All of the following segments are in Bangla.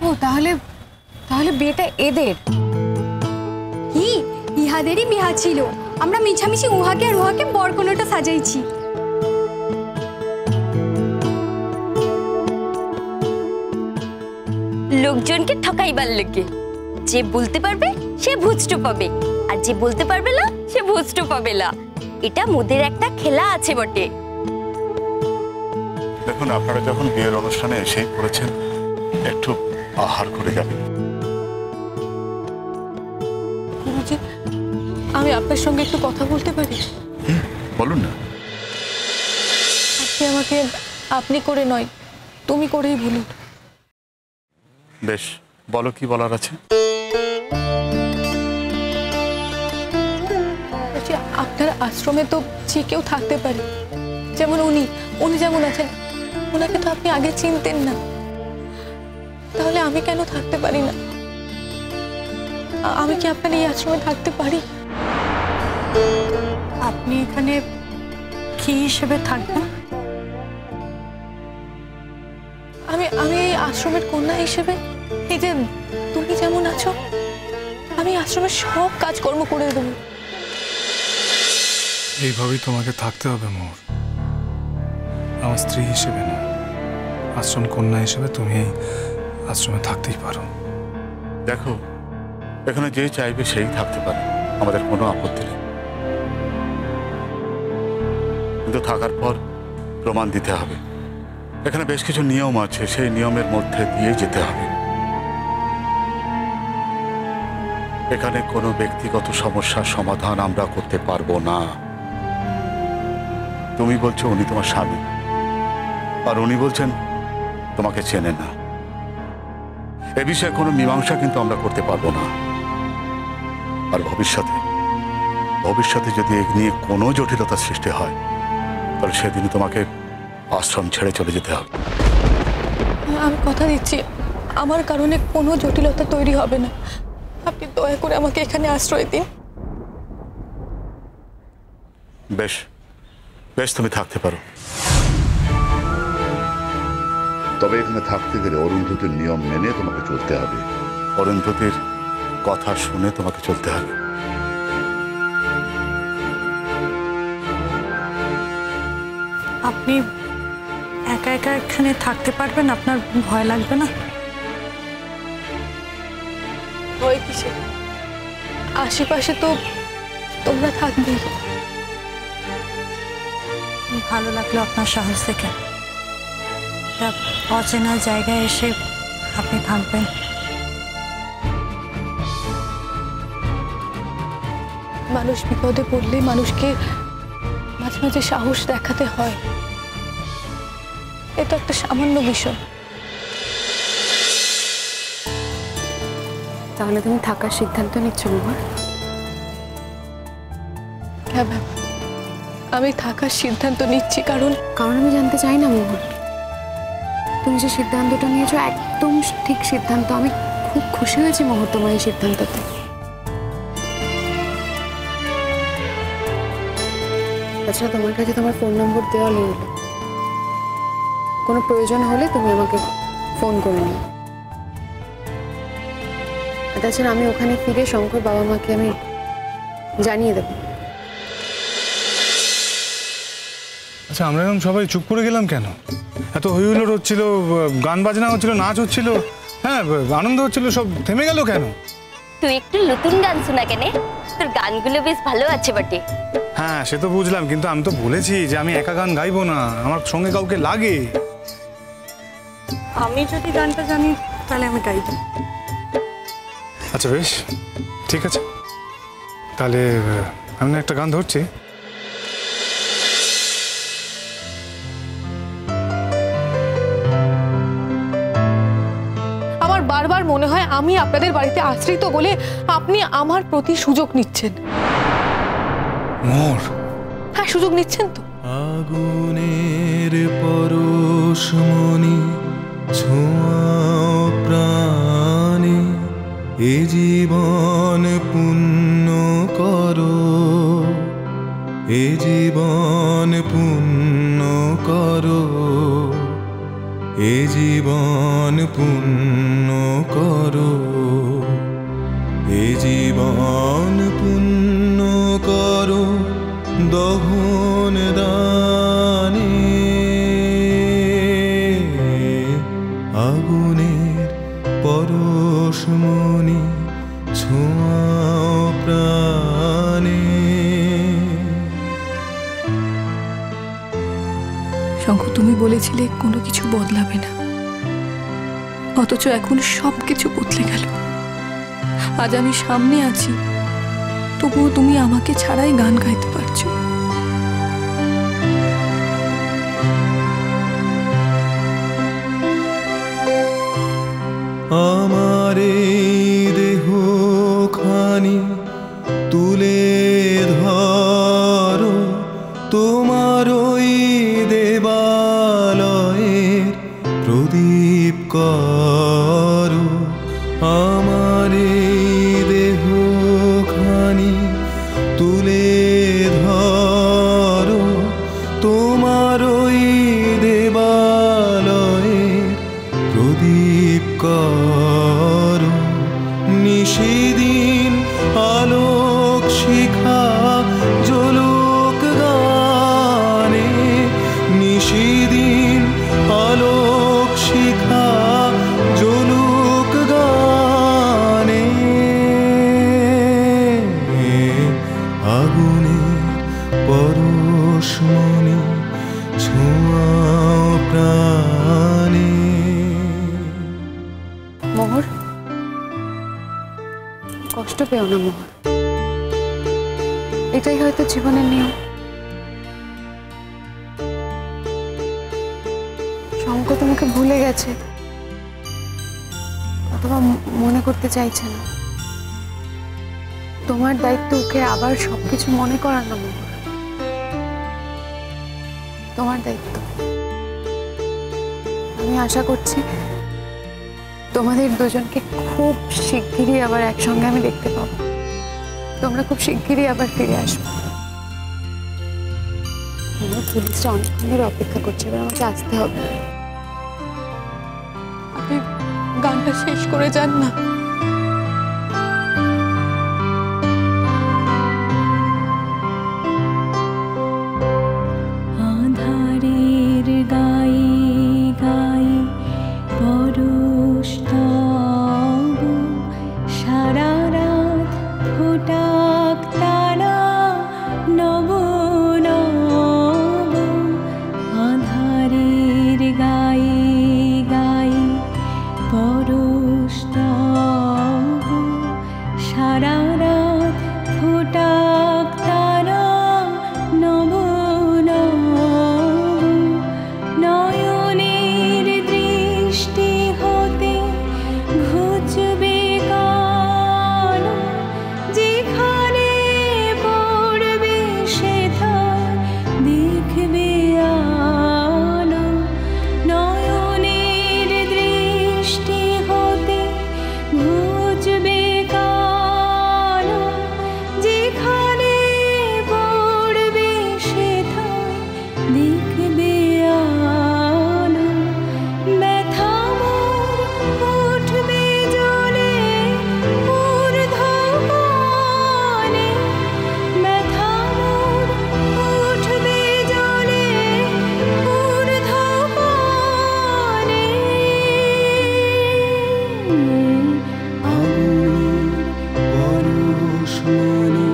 ও তাহলে তাহলে বিয়েটা এদের? কি ইহাদেরই বিহা ছিল, আমরা মিছামিছি উহাকে আর উহাকে বরকনেটা সাজাইছি। লোকজনকে ঠকাইবার লোকে যে বলতে পারবে সে ভুজটো পাবে, আর যে বলতে পারবে না সে ভুজটো পাবে না। এটা মোদের একটা খেলা আছে বটে। দেখুন, আপনারা যখন বিয়ের অনুষ্ঠানে এসেই পড়েছেন, একটু আহার করে যাবেন। গুরুজি, আমি আপনার সঙ্গে একটু কথা বলতে পারি? বলুন না। আপনি আমাকে আপনি করে নয়, তুমি করেই বলুন। বেশ, বলো কি বলার আছে। আপনার আশ্রমে তো যে কেউ থাকতে পারে, যেমন উনি যেমন আছেন, ওনাকে তো আপনি আগে চিনতেন না, তাহলে আমি কেন থাকতে পারি না? আমি কি আপনার এই আশ্রমে থাকতে পারি? আপনি এখানে কি হিসেবে থাকবেন? আমি এই আশ্রমের কন্যা হিসেবে, এই যে তুমি যেমন আছো, আমি আশ্রমের সব কাজকর্ম করে দেবো। এইভাবেই তোমাকে থাকতে হবে মোর, আমার স্ত্রী হিসেবে না, আশ্রম কন্যা হিসেবে তুমি এই আশ্রমে থাকতেই পারো। দেখো, এখানে যে চাইবে সেই থাকতে পারে, আমাদের কোনো আপত্তি নেই, কিন্তু থাকার পর প্রমাণ দিতে হবে। এখানে বেশ কিছু নিয়ম আছে, সেই নিয়মের মধ্যে দিয়ে যেতে হবে। এখানে কোনো ব্যক্তিগত সমস্যার সমাধান আমরা করতে পারবো না। তুমি বলছো উনি তোমার স্বামী, আর উনি বলছেন তোমাকে চেনেন না। এ বিষয়ে কোনো মীমাংসা কিন্তু আমরা করতে পারবো না। আর ভবিষ্যতে যদি এ নিয়ে কোনো জটিলতার সৃষ্টি হয়, তাহলে সেদিনই তোমাকে আশ্রম ছেড়ে চলে যেতে হবে। আমি কথা দিচ্ছি, আমার কারণে কোনো জটিলতা তৈরি হবে না। আপনি দয়া করে আমাকে এখানে আশ্রয় দিন। বেশ বেশ, তুমি থাকতে পারো। তবে এখানে থাকতে গেলে অরুন্ধতির নিয়ম মেনে তোমাকে চলতে হবে। অরুন্ধতির কথা শুনে তোমাকে চলতে হবে। আপনি একা একা এখানে থাকতে পারবেন? আপনার ভয় লাগবে না? ভয় কিসে? আশেপাশে তো তোমরা থাকবে। ভালো লাগলো আপনার সাহস দেখে। একটা অচেনা জায়গায় এসে আপনি থাকবেন। মানুষ বিপদে পড়লে মানুষকে মাঝে মাঝে সাহস দেখাতে হয়, এটা একটা সামান্য বিষয়। তাহলে তুমি থাকার সিদ্ধান্ত নিচ্ছ বাবা? হ্যাঁ ম্যাম, আমি থাকার সিদ্ধান্ত নিচ্ছি, কারণ আমি জানতে চাই না মোহন, তুমি যে সিদ্ধান্তটা নিয়েছো একদম ঠিক সিদ্ধান্ত। আমি খুব খুশি হয়েছি মোহন তোমার এই সিদ্ধান্ততে। তাছাড়া তোমার কাছে তোমার ফোন নম্বর দেওয়া নেই, কোনো প্রয়োজন হলে তুমি আমাকে ফোন করে নিও। তাছাড়া আমি ওখানে ফিরে শঙ্কর বাবা মাকে আমি জানিয়ে দেবো। আচ্ছা, আমরা এখন সবাই চুপ করে গেলাম কেন? এত হইহুল্লোড় হচ্ছিল, গান বাজনা হচ্ছিল, নাচ হচ্ছিল, হ্যাঁ আনন্দ হচ্ছিল, সব থেমে গেল কেন? তুই একটু নতুন গান শোনা কেন? তোর গানগুলো বেশ ভালো আছে বটে। হ্যাঁ সে তো বুঝলাম, কিন্তু আমি তো বলেছি যে আমি একা গান গাইবো না, আমার সঙ্গে কাউকে লাগে। আমি যদি গানটা জানি তাহলে আমি গাইব। আচ্ছা বেশ, ঠিক আছে, তাহলে আমি একটা গান ধরছি। আমার বারবার মনে হয় আমি আপনাদের বাড়িতে আশ্রিত বলে আপনি আমার প্রতি সুযোগ নিচ্ছেন। মোর? হ্যাঁ, সুযোগ নিচ্ছেন তো। আগুনের পরশমণি ছোঁয়া প্রাণে, এ জীবন পুণ্য করো, এ জীবন পুণ্য করো, এ জীবন পুণ্য আগুনের পরশমণি ছোঁয়াও প্রাণে। শঙ্খ, তুমি বলেছিলে কোনো কিছু বদলাবে না, অথচ এখন সব কিছু বদলে গেল। আজ আমি সামনে আছি, তবুও তুমি আমাকে ছাড়াই গান গাইতে পারছো। আমার এই দেহখানি তুলে ধরো, তোমার ওই দেবালয়ের প্রদীপ করো। আমার এই দেহখানি তুলে ধরো, তোমার ওই দেবালয়ের প্রদীপ করো। নিশিদিন আলোক শিখা জ্বলুক গানে, নিশিদিন আলোক শিখা জ্বলুক গানে। আগুনের পরশমণি ছোঁয়াও প্রাণে। মোহর, কষ্ট পেও না মোহর, এটাই হয়তো জীবনের নিয়ম। শঙ্খ তোমাকে ভুলে গেছে অথবা মনে করতে চাইছে না। তোমার দায়িত্ব ওকে আবার সবকিছু মনে করানো মোহর, তোমার দায়িত্ব। আমি আশা করছি তোমাদের দুজনকে খুব শিগগিরই আবার একসঙ্গে আমি দেখতে পাবো। তোমরা খুব শিগগিরই আবার ফিরে আসবে। পুলিশটা অনেকক্ষণ ধরে অপেক্ষা করছে, এবার আমাকে আসতে হবে। আপনি গানটা শেষ করে যান না। আধারের গায়ে গায়ে পরশ তব, সারা রাত ফোটাক তারা নব নব। আধারের গায়ে গায়ে পরশ তব, সারা রাত ফোটাক তারা নব নব। নয়নের দৃষ্টি হতে ঘুচবে কালো, যেখানে পড়বে সেথায় দেখবে আলো। নয়নের দৃষ্টি হতে ঘুচবে কালো, যেখানে পড়বে সেথায় দেখবে আলো। ব্যথা মোর উঠবে জ্বলে ঊর্ধ্বপানে, ব্যথা মোর উঠবে জ্বলে ঊর্ধ্বপানে। আগুনের পরশমণি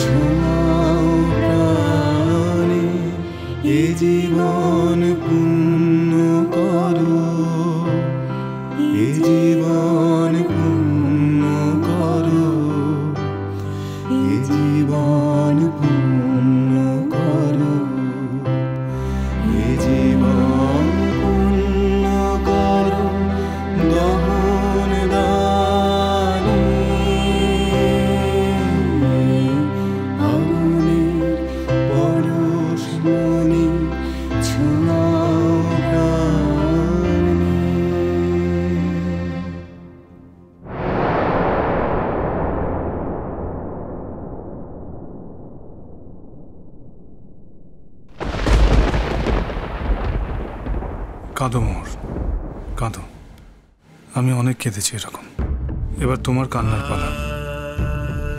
ছোঁয়াও প্রাণে। এ জীবন পূর্ণ করো, এ জীবন পূর্ণ করো, এ জীবন পূর্ণ করো, এ জীবন পূর্ণ করো দহন দানে। আগুনের পরশমণি ছোঁয়াও প্রাণে। কাঁদো মোহর, কাঁদো। আমি অনেক কেঁদেছি এরকম, এবার তোমার কান্নার পালা।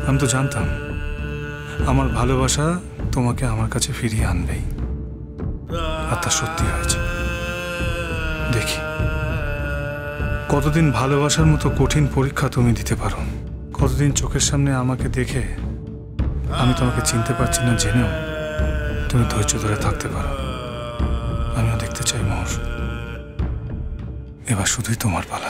আমি তো জানতাম আমার ভালোবাসা তোমাকে আমার কাছে ফিরিয়ে আনবেই, আর তা সত্যি হয়েছে। দেখি কতদিন ভালোবাসার মতো কঠিন পরীক্ষা তুমি দিতে পারো, কতদিন চোখের সামনে আমাকে দেখে আমি তোমাকে চিনতে পারছি না জেনেও তুমি ধৈর্য ধরে থাকতে পারো। আমিও দেখতে চাই মোহর, এবার শুধুই তোমার পালা।